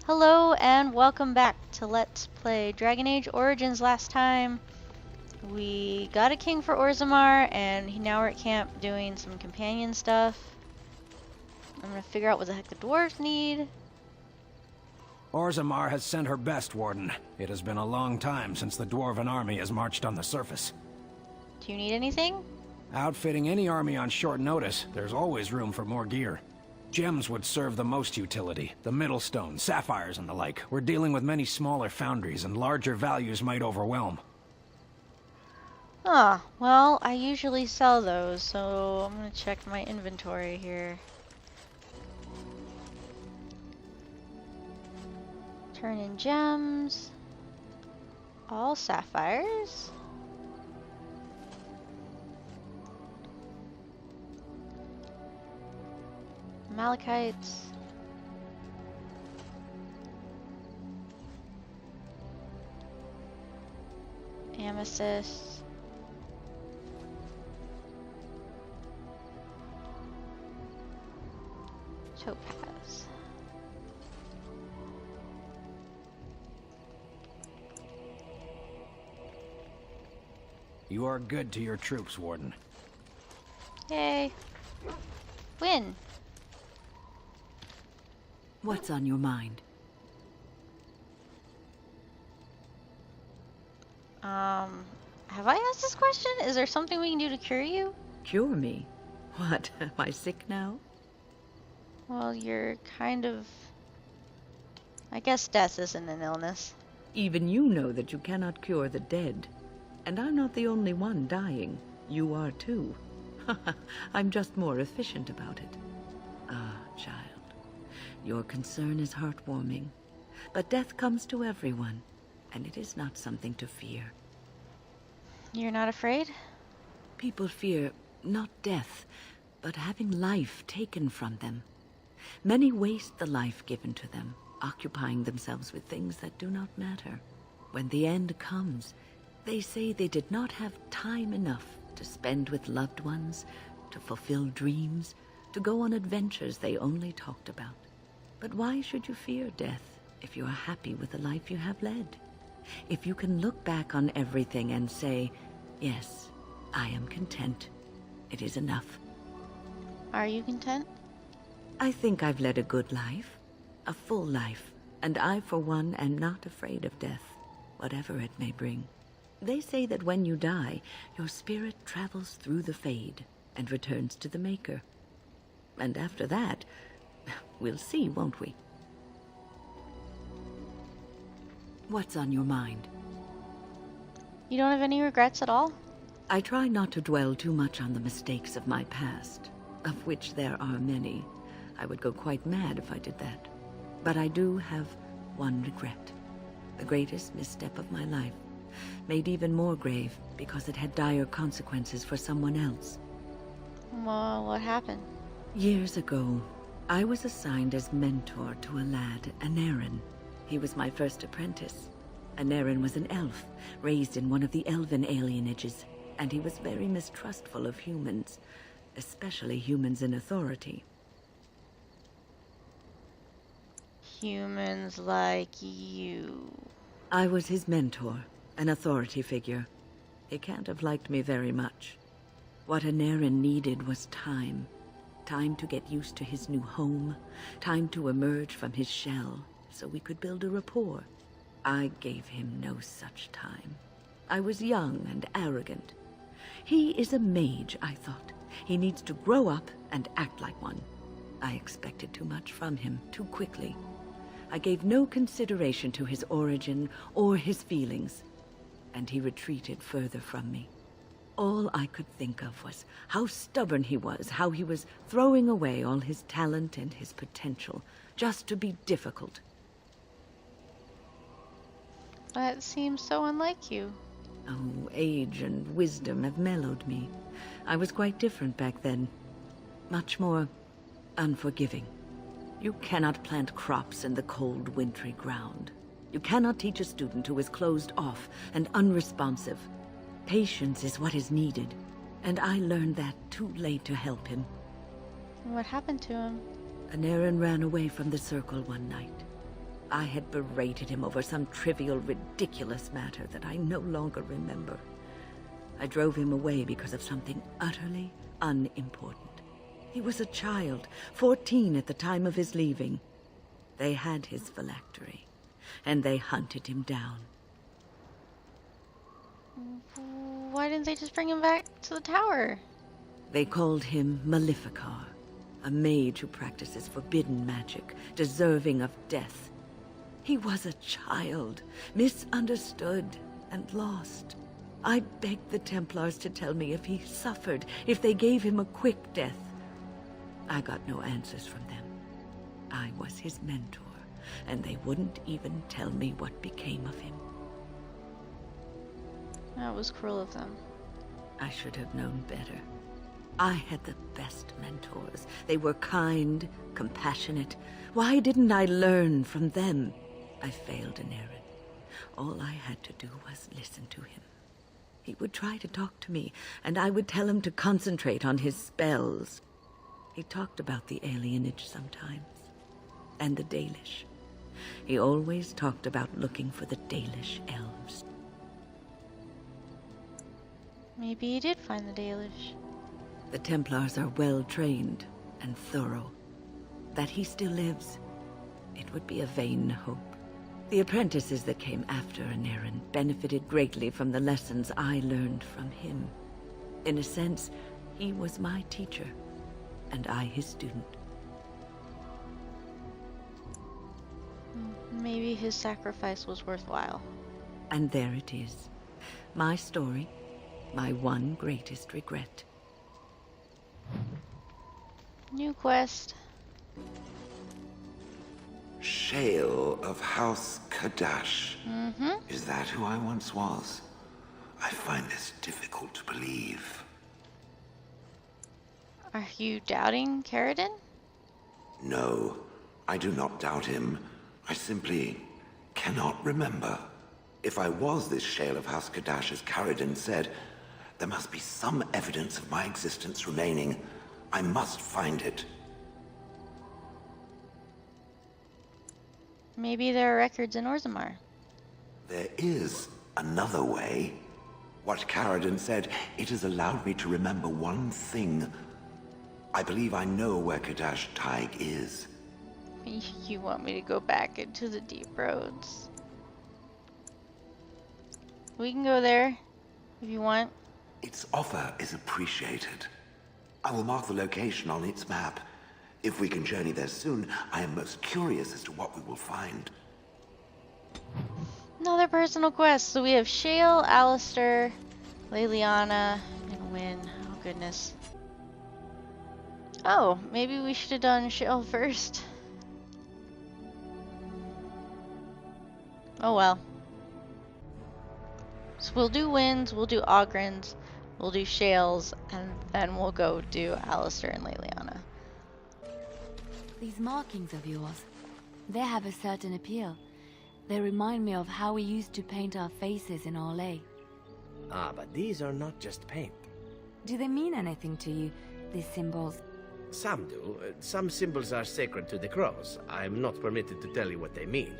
Hello and welcome back to Let's Play Dragon Age Origins. Last time we got a king for Orzammar and now we're at camp doing some companion stuff. I'm gonna figure out what the heck the dwarves need. Orzammar has sent her best, Warden. It has been a long time since the Dwarven army has marched on the surface. Do you need anything? Outfitting any army on short notice, there's always room for more gear. Gems would serve the most utility. The Middlestone, sapphires and the like. We're dealing with many smaller foundries and larger values might overwhelm. Ah, well, I usually sell those, so I'm gonna check my inventory here. Turn in gems. All sapphires. Malachites. Amethyst. Topaz. You are good to your troops, Warden. Yay. Win. What's on your mind? Have I asked this question? Is there something we can do to cure you? Cure me? What, am I sick now? Well, you're kind of... I guess death isn't an illness. Even you know that you cannot cure the dead. And I'm not the only one dying. You are too. I'm just more efficient about it. Ah, child. Your concern is heartwarming. But death comes to everyone, and it is not something to fear. You're not afraid? People fear not death, but having life taken from them. Many waste the life given to them, occupying themselves with things that do not matter. When the end comes, they say they did not have time enough to spend with loved ones, to fulfill dreams, to go on adventures they only talked about. But why should you fear death if you are happy with the life you have led? If you can look back on everything and say, yes, I am content. It is enough. Are you content? I think I've led a good life, a full life, and I, for one, am not afraid of death, whatever it may bring. They say that when you die, your spirit travels through the fade and returns to the Maker. And after that, we'll see, won't we? What's on your mind? You don't have any regrets at all? I try not to dwell too much on the mistakes of my past, of which there are many. I would go quite mad if I did that. But I do have one regret. The greatest misstep of my life, made even more grave because it had dire consequences for someone else. Well, what happened? Years ago, I was assigned as mentor to a lad, Anarin. He was my first apprentice. Anarin was an elf, raised in one of the elven alienages, and he was very mistrustful of humans, especially humans in authority. Humans like you. I was his mentor, an authority figure. He can't have liked me very much. What Anarin needed was time. Time to get used to his new home, time to emerge from his shell, so we could build a rapport. I gave him no such time. I was young and arrogant. He is a mage, I thought. He needs to grow up and act like one. I expected too much from him too quickly. I gave no consideration to his origin or his feelings, and he retreated further from me. All I could think of was how stubborn he was, how he was throwing away all his talent and his potential, just to be difficult. That seems so unlike you. Oh, age and wisdom have mellowed me. I was quite different back then. Much more unforgiving. You cannot plant crops in the cold, wintry ground. You cannot teach a student who is closed off and unresponsive. Patience is what is needed, and I learned that too late to help him. What happened to him? Anarin ran away from the circle one night. I had berated him over some trivial, ridiculous matter that I no longer remember. I drove him away because of something utterly unimportant. He was a child, 14 at the time of his leaving. They had his phylactery, and they hunted him down. Why didn't they just bring him back to the tower? They called him Maleficar, a mage who practices forbidden magic, deserving of death. He was a child, misunderstood and lost. I begged the Templars to tell me if he suffered, if they gave him a quick death. I got no answers from them. I was his mentor, and they wouldn't even tell me what became of him. That was cruel of them. I should have known better. I had the best mentors. They were kind, compassionate. Why didn't I learn from them? I failed in errand. All I had to do was listen to him. He would try to talk to me, and I would tell him to concentrate on his spells. He talked about the alienage sometimes, and the Dalish. He always talked about looking for the Dalish elves. Maybe he did find the Dalish. The Templars are well trained and thorough. That he still lives, it would be a vain hope. The apprentices that came after Anarin benefited greatly from the lessons I learned from him. In a sense, he was my teacher, and I his student. Maybe his sacrifice was worthwhile. And there it is. My story, my one greatest regret. New quest. Shale of House Kadash. Is that who I once was? I find this difficult to believe. Are you doubting Caradin? No, I do not doubt him. I simply cannot remember. If I was this Shale of House Kadash, as Caradin said, there must be some evidence of my existence remaining. I must find it. Maybe there are records in Orzammar. There is another way. What Caradin said, it has allowed me to remember one thing. I believe I know where Kadash Taig is. You want me to go back into the deep roads? We can go there, if you want. Its offer is appreciated. I will mark the location on its map. If we can journey there soon, I am most curious as to what we will find. Another personal quest. So we have Shale, Alistair, Leliana, and Wynn. Oh goodness. Oh, maybe we should have done Shale first. Oh well. So we'll do Winds, we'll do Ogrins, we'll do Shales, and then we'll go do Alistair and Leliana. These markings of yours, they have a certain appeal. They remind me of how we used to paint our faces in Orlais. Ah, but these are not just paint. Do they mean anything to you, these symbols? Some do. Some symbols are sacred to the crows. I'm not permitted to tell you what they mean.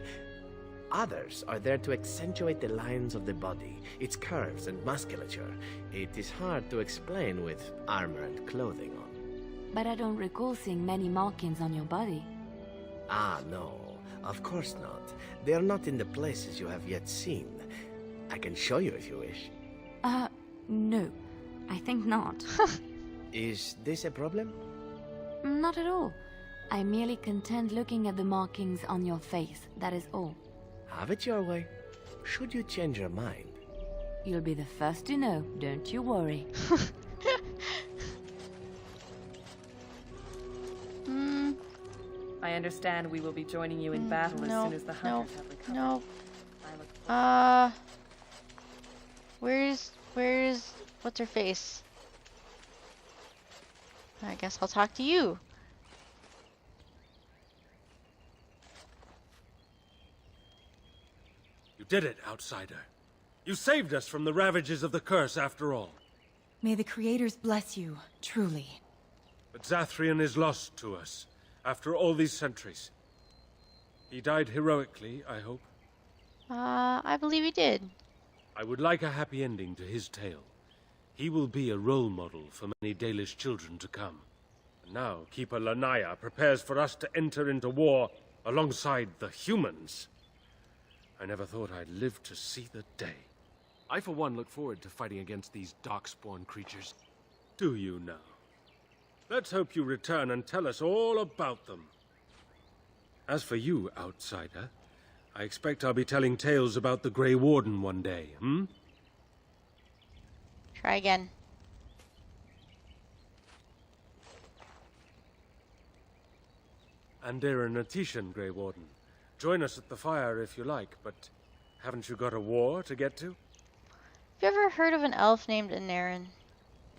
Others are there to accentuate the lines of the body, its curves and musculature. It is hard to explain with armor and clothing on. But I don't recall seeing many markings on your body. Ah, no. Of course not. They are not in the places you have yet seen. I can show you if you wish. No. I think not. Is this a problem? Not at all. I'm merely content looking at the markings on your face, that is all. Have it your way. Should you change your mind? You'll be the first to know, don't you worry. I understand we will be joining you in battle as soon as the hunters have recovered. No. Where's what's her face? I guess I'll talk to you. You did it, outsider. You saved us from the ravages of the curse after all. May the creators bless you, truly. But Zathrian is lost to us, after all these centuries. He died heroically, I hope. I believe he did. I would like a happy ending to his tale. He will be a role model for many Dalish children to come. And now Keeper Lanaya prepares for us to enter into war alongside the humans. I never thought I'd live to see the day. I, for one, look forward to fighting against these Darkspawn creatures. Do you now? Let's hope you return and tell us all about them. As for you, outsider, I expect I'll be telling tales about the Grey Warden one day, hmm? Try again. Andera Natishan, Grey Warden. Join us at the fire if you like, but haven't you got a war to get to? Have you ever heard of an elf named Anarin?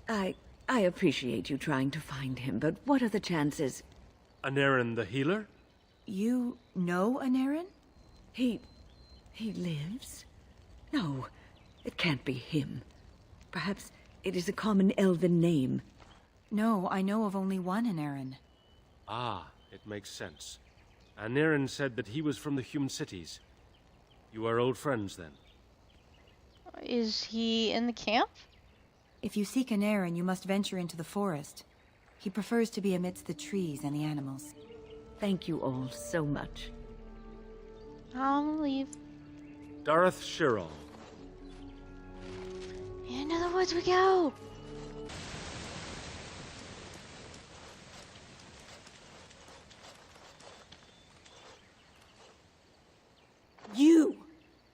I appreciate you trying to find him, but what are the chances? Anarin the healer? You know Anarin? He lives? No, it can't be him. Perhaps it is a common elven name. No, I know of only one Anarin. Ah, it makes sense. Anarin said that he was from the human cities. You are old friends, then? Is he in the camp? If you seek Anarin, you must venture into the forest. He prefers to be amidst the trees and the animals. Thank you all so much. I'll leave. Dareth Shirol. Into the woods we go!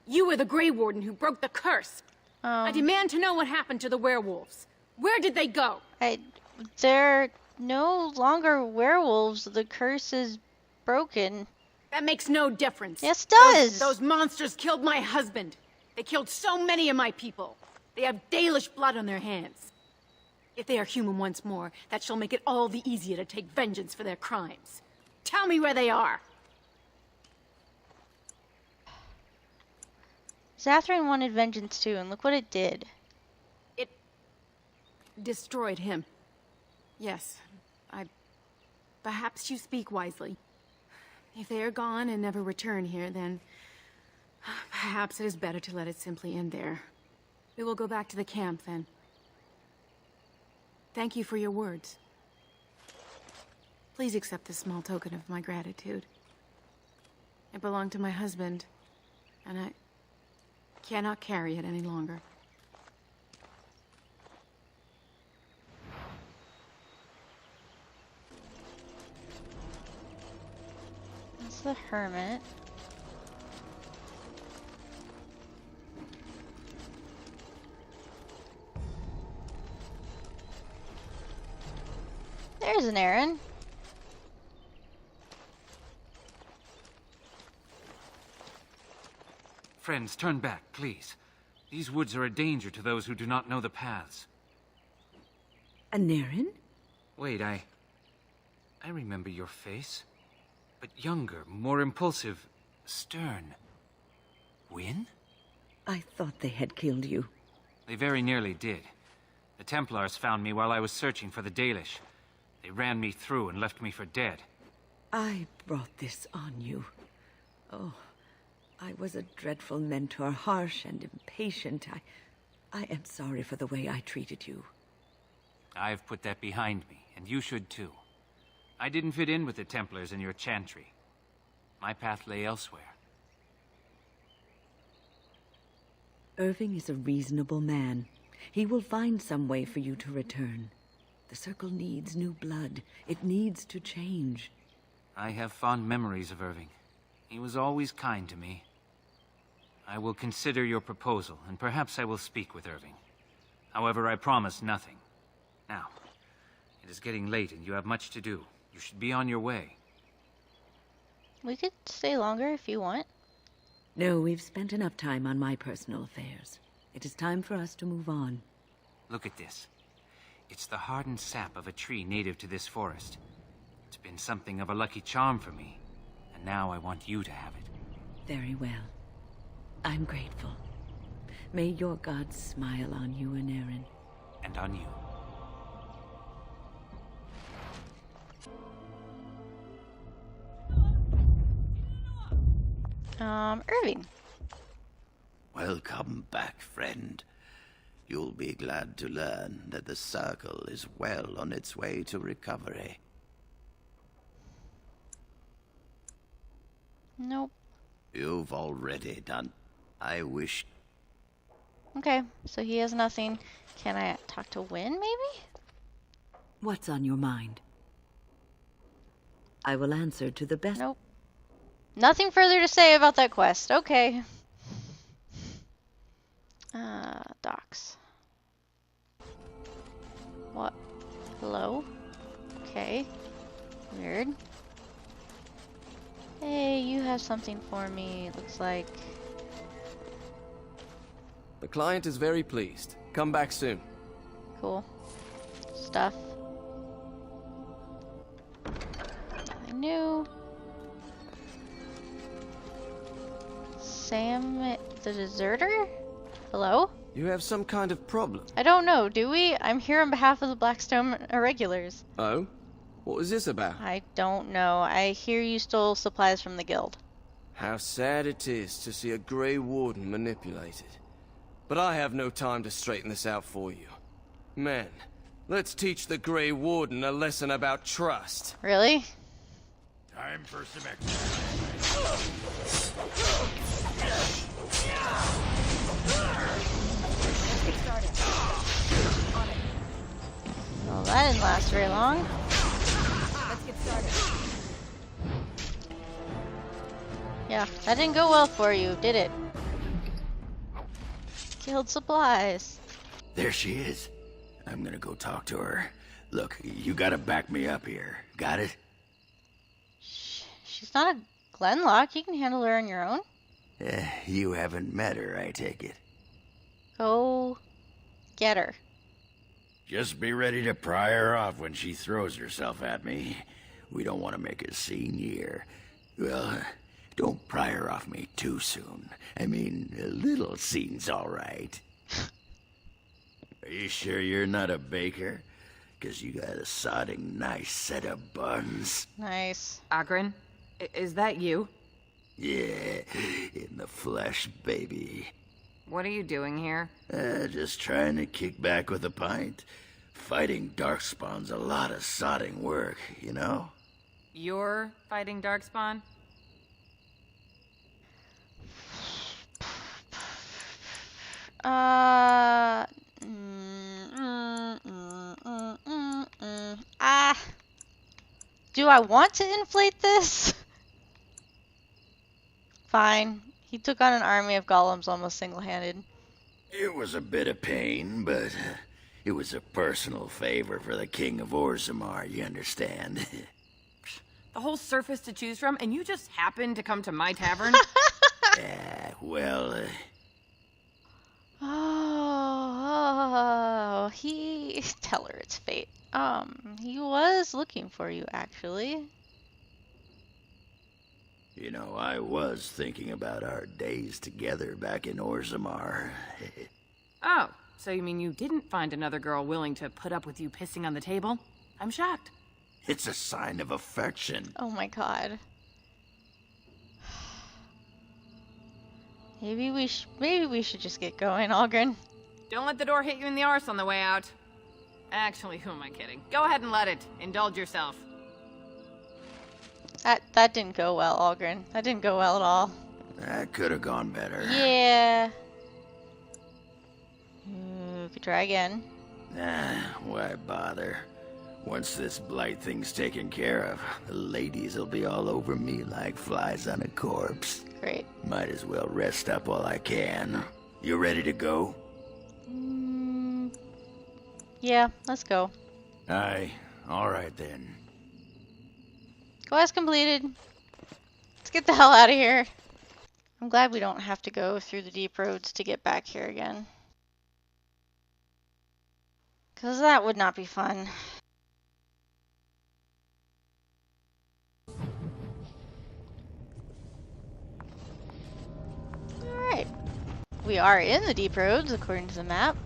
You were the Grey Warden who broke the curse. I demand to know what happened to the werewolves. Where did they go? They're no longer werewolves. The curse is broken. That makes no difference. Yes, it does. Those monsters killed my husband. They killed so many of my people. They have Dalish blood on their hands. If they are human once more, that shall make it all the easier to take vengeance for their crimes. Tell me where they are. Zathrin wanted vengeance too, and look what it did. It destroyed him. Yes, perhaps you speak wisely. If they are gone and never return here, then perhaps it is better to let it simply end there. We will go back to the camp then. Thank you for your words. Please accept this small token of my gratitude. It belonged to my husband, and I cannot carry it any longer. That's the hermit. There's an Aaron. Friends, turn back, please. These woods are a danger to those who do not know the paths. Anarin? Wait, I remember your face. But younger, more impulsive, stern. Wynn? I thought they had killed you. They very nearly did. The Templars found me while I was searching for the Dalish. They ran me through and left me for dead. I brought this on you. Oh, I was a dreadful mentor, harsh and impatient. I am sorry for the way I treated you. I've put that behind me, and you should too. I didn't fit in with the Templars in your chantry. My path lay elsewhere. Irving is a reasonable man. He will find some way for you to return. The Circle needs new blood. It needs to change. I have fond memories of Irving. He was always kind to me. I will consider your proposal, and perhaps I will speak with Irving. However, I promise nothing. Now, it is getting late and you have much to do. You should be on your way. We could stay longer if you want. No, we've spent enough time on my personal affairs. It is time for us to move on. Look at this. It's the hardened sap of a tree native to this forest. It's been something of a lucky charm for me, and now I want you to have it. Very well. I'm grateful. May your gods smile on you, Anarin. And on you. Irving. Welcome back, friend. You'll be glad to learn that the Circle is well on its way to recovery. Nope. You've already done. I wish... Okay, so he has nothing. Can I talk to Wynn, maybe? What's on your mind? I will answer to the best. Nope. Nothing further to say about that quest. Okay. Docs. What? Hello? Okay. Weird. Hey, you have something for me, looks like. The client is very pleased. Come back soon. Cool. Stuff. Nothing new. Sam the deserter? Hello? You have some kind of problem. I don't know, do we? I'm here on behalf of the Blackstone Irregulars. Oh? What was this about? I don't know. I hear you stole supplies from the guild. How sad it is to see a Grey Warden manipulated. But I have no time to straighten this out for you. Men, let's teach the Grey Warden a lesson about trust. Really? Time for some exercise. Well, that didn't last very long. Let's get started. Yeah, that didn't go well for you, did it? Killed supplies. There she is. I'm gonna go talk to her. Look, you gotta back me up here. Got it? She's not a Glenlock. You can handle her on your own. You haven't met her, I take it. Go get her. Just be ready to pry her off when she throws herself at me. We don't want to make a scene here. Well, don't pry her off me too soon. I mean, a little scene's all right. Are you sure you're not a baker? Because you got a sodding nice set of buns. Nice. Agrin, is that you? Yeah, in the flesh, baby. What are you doing here? Just trying to kick back with a pint. Fighting Darkspawn's a lot of sodding work, you know? You're fighting Darkspawn? Do I want to inflate this? Fine. He took on an army of golems almost single-handed. It was a bit of pain, but it was a personal favor for the King of Orzammar, you understand? The whole surface to choose from, and you just happened to come to my tavern? Well, Oh, he... Tell her it's fate. He was looking for you, actually. you know, I was thinking about our days together back in Orzammar. Oh, so you mean you didn't find another girl willing to put up with you pissing on the table? I'm shocked. It's a sign of affection. Oh my god. Maybe we should just get going, Algren. Don't let the door hit you in the arse on the way out. Actually, who am I kidding? Go ahead and let it. Indulge yourself. That didn't go well, Algren. That didn't go well at all. That could have gone better. Yeah. Could try again. Why bother? Once this Blight thing's taken care of, the ladies will be all over me like flies on a corpse. Great. Might as well rest up while I can. You ready to go? Yeah, let's go. Aye, alright then. Quest completed. Let's get the hell out of here. I'm glad we don't have to go through the deep roads to get back here again. 'Cause that would not be fun. Alright. We are in the deep roads according to the map.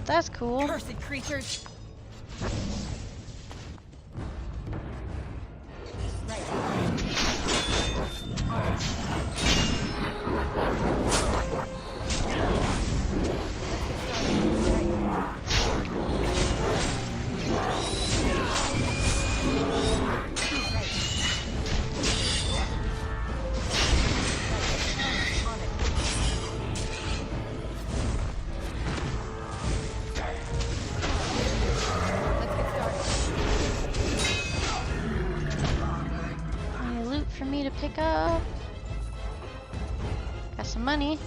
That's cool. Cursed creatures! some money.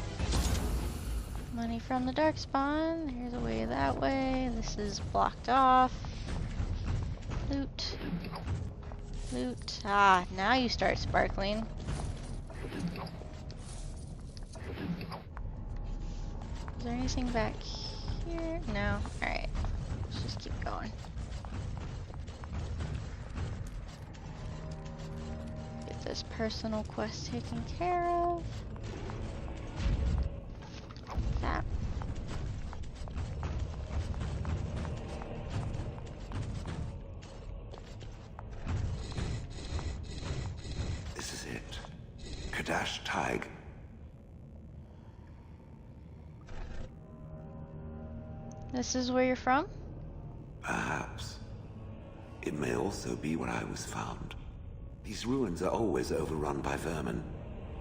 Money from the Darkspawn. Here's a way that way. This is blocked off. Loot. Loot. Ah, now you start sparkling. Is there anything back here? No. Alright. Let's just keep going. Get this personal quest taken care of. That. This is it. Kadash Tig. This is where you're from? Perhaps. It may also be where I was found. These ruins are always overrun by vermin.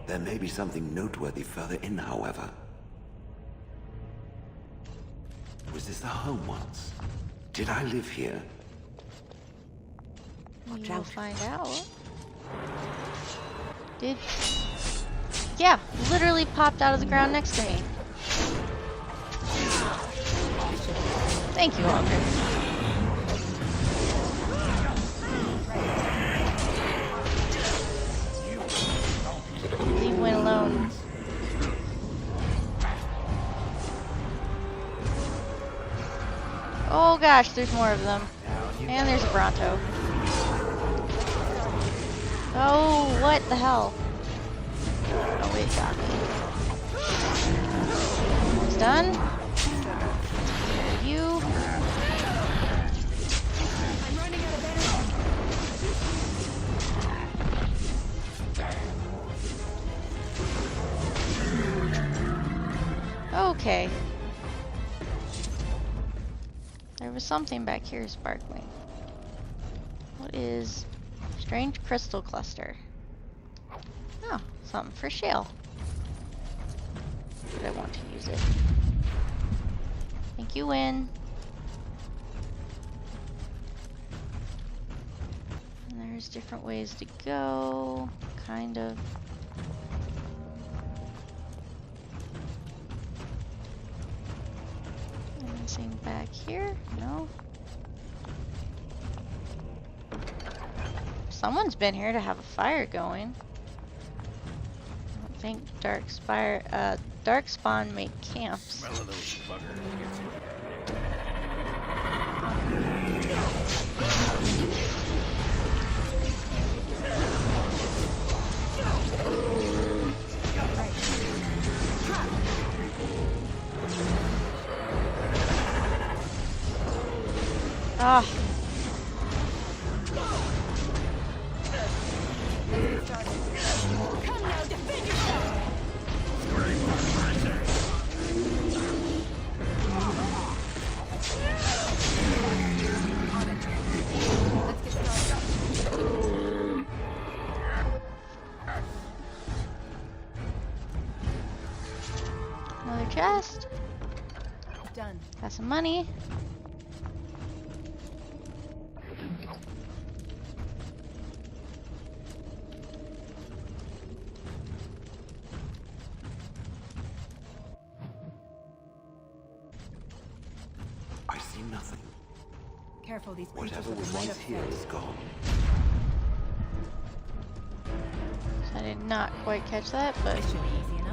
There may be something noteworthy further in, however. Was this the home once? Did I live here? We'll find out. Did... Yeah, literally popped out of the ground next to me. Thank you, Walker. Leave Wynn alone. Oh gosh, there's more of them. And there's a Bronto. Oh, what the hell? Oh, wait, got me. It's done. You. Okay. There was something back here sparkling. What is strange crystal cluster? Oh, something for shale. But I want to use it. Thank you, Wynn. And there's different ways to go, kind of. Anything back here? No. Someone's been here to have a fire going. I don't think Darkspawn make camps. Smell of those buggers. Ah. Another chest. Done. Got some money. I see nothing. Careful, these creatures Whatever with was the light once of here faith. is gone. I did not quite catch that, but This should be easy enough.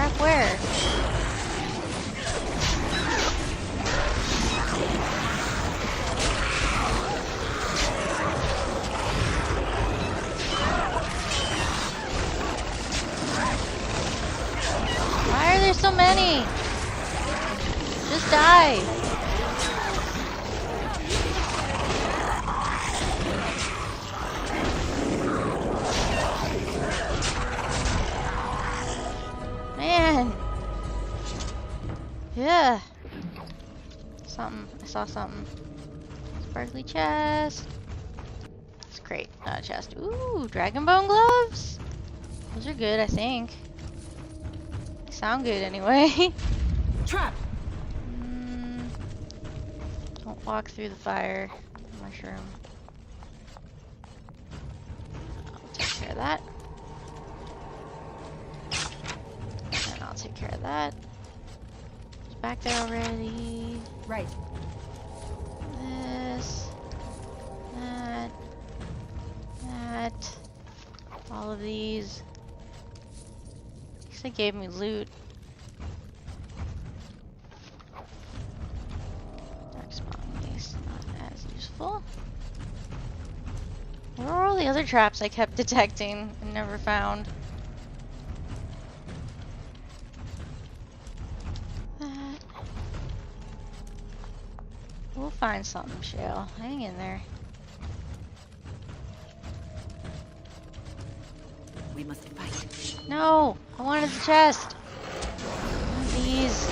crap, where? Why are there so many? Just die. Man. Yeah. Something. I saw something. Sparkly chest. crate, not a chest. Ooh, dragon bone gloves? Those are good, I think. They sound good anyway. Trap! Don't walk through the fire. Mushroom. I'll take care of that. And I'll take care of that. It's back there already. Right. This. That. All of these. At least they gave me loot. Darkspawn is not as useful. Where are all the other traps I kept detecting and never found? That. We'll find something, Shale. Hang in there. We must fight. No! I wanted the chest! These.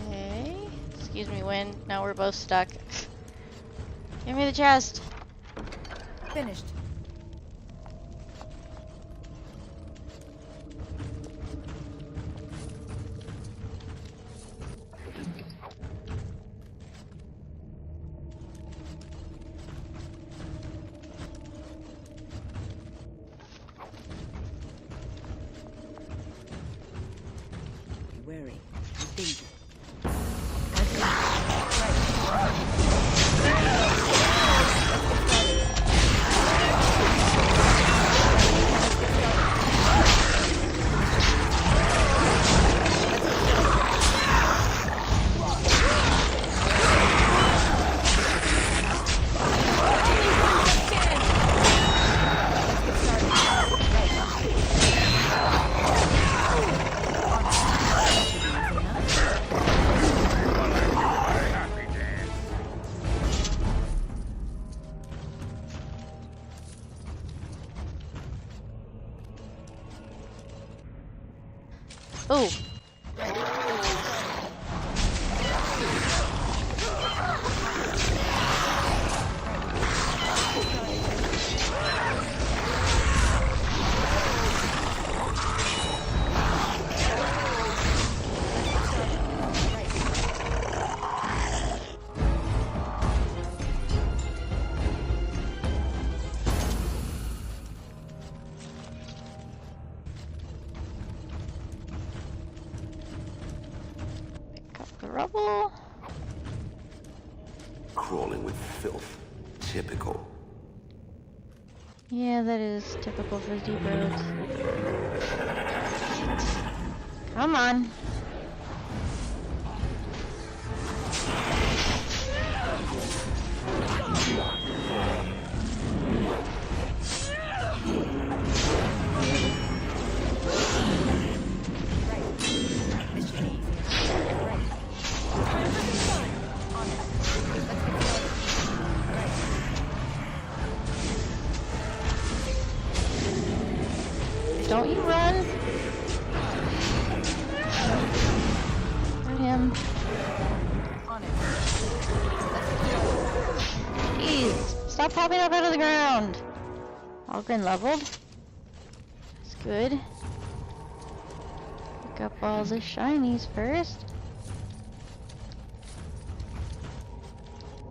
Okay. Excuse me, wind. Now we're both stuck. Give me the chest. Finished. Be wary. Danger. Oh. The rubble. Crawling with filth. Typical. Yeah, that is typical for deep roads. Come on. Don't you run! Hurt him. Jeez, stop popping up out of the ground. Ogren leveled. That's good. Pick up all the shinies first.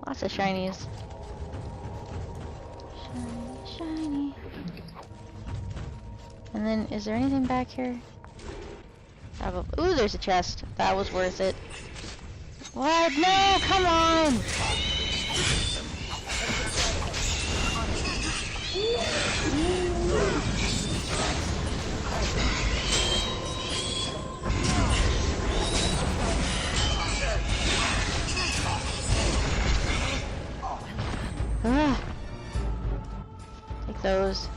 Lots of shinies. Shiny, shiny. And then, is there anything back here? Ooh, there's a chest. That was worth it. What? No, come on! Ah. Take those.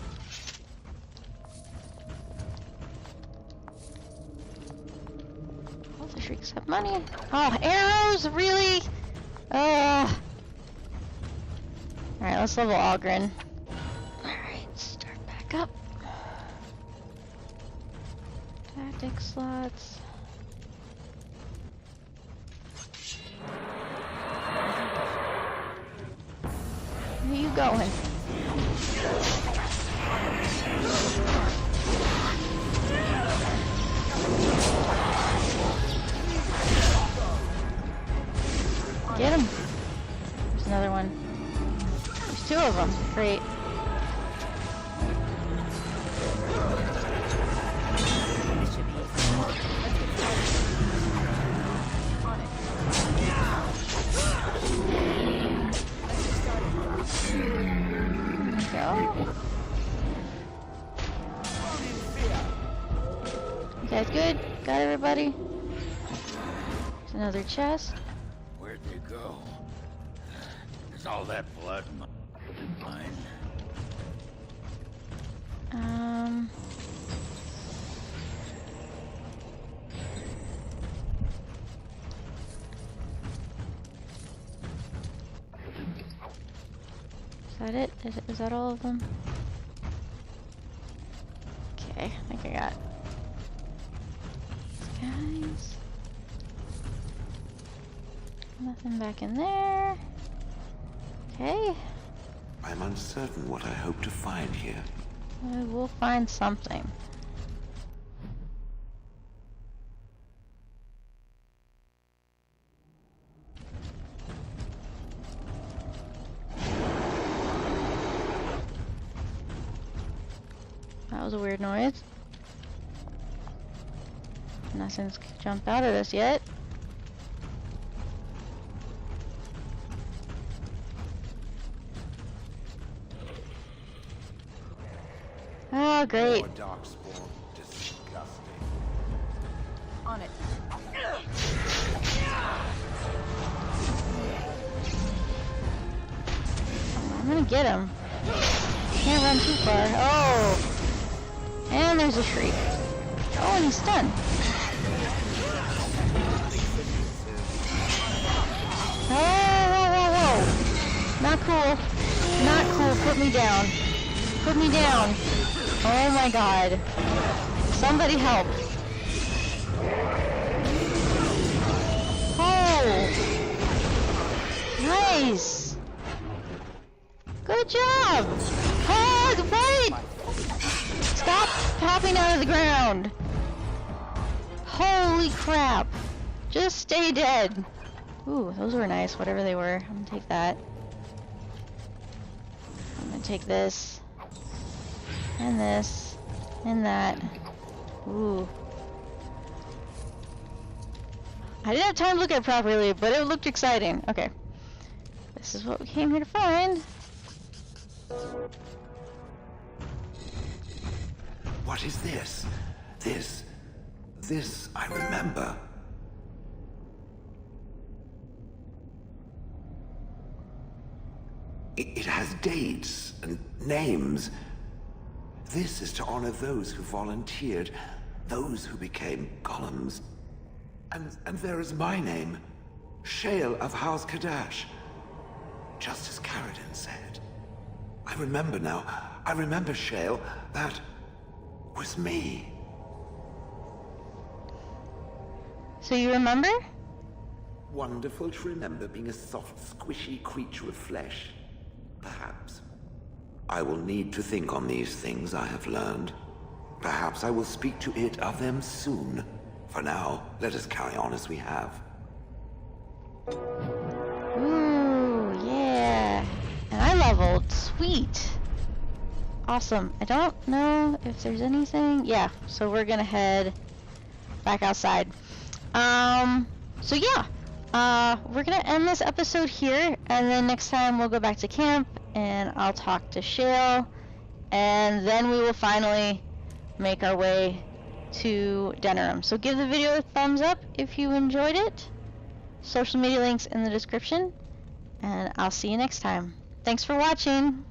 All the shrieks have money. many? Oh, arrows? Really? Alright, let's level Ogren. Alright, start back up. Tactic slots. Where are you going? Get him. There's another one. There's two of them. Great. Go. You guys good? Got everybody? There's another chest. Where'd they go? Is all that blood mine? Is that it? Is that all of them? Okay, I think I got these guys. Nothing back in there. Okay. I'm uncertain what I hope to find here. We'll find something. That was a weird noise. Nothing's jumped out at us yet. Oh, great. More Darkspawn. Disgusting. On it. I'm gonna get him. Can't run too far. Oh! And there's a shriek. Oh, and he's stunned. Whoa! Not cool. Not cool. Put me down. Put me down. Oh my god. Somebody help. Oh! Nice! Good job! Oh, wait! Stop popping out of the ground! Holy crap! Just stay dead. Ooh, those were nice, whatever they were. I'm gonna take that. I'm gonna take this. And this. And that. Ooh. I didn't have time to look at it properly, but it looked exciting. Okay. This is what we came here to find. What is this? This I remember. It has dates and names. This is to honor those who volunteered, those who became golems. And there is my name, Shale of House Kadash. Just as Caridin said. I remember now. I remember, Shale. That was me. So you remember? Wonderful to remember being a soft, squishy creature of flesh. Perhaps. I will need to think on these things I have learned. Perhaps I will speak to it of them soon. For now, let us carry on as we have. Ooh, yeah. And I leveled. Sweet. Awesome. I don't know if there's anything. Yeah, so we're gonna head back outside. So yeah. We're gonna end this episode here, and then next time we'll go back to camp, and I'll talk to Shale, and then we will finally make our way to Denerim. So give the video a thumbs up if you enjoyed it. Social media links in the description, and I'll see you next time. Thanks for watching.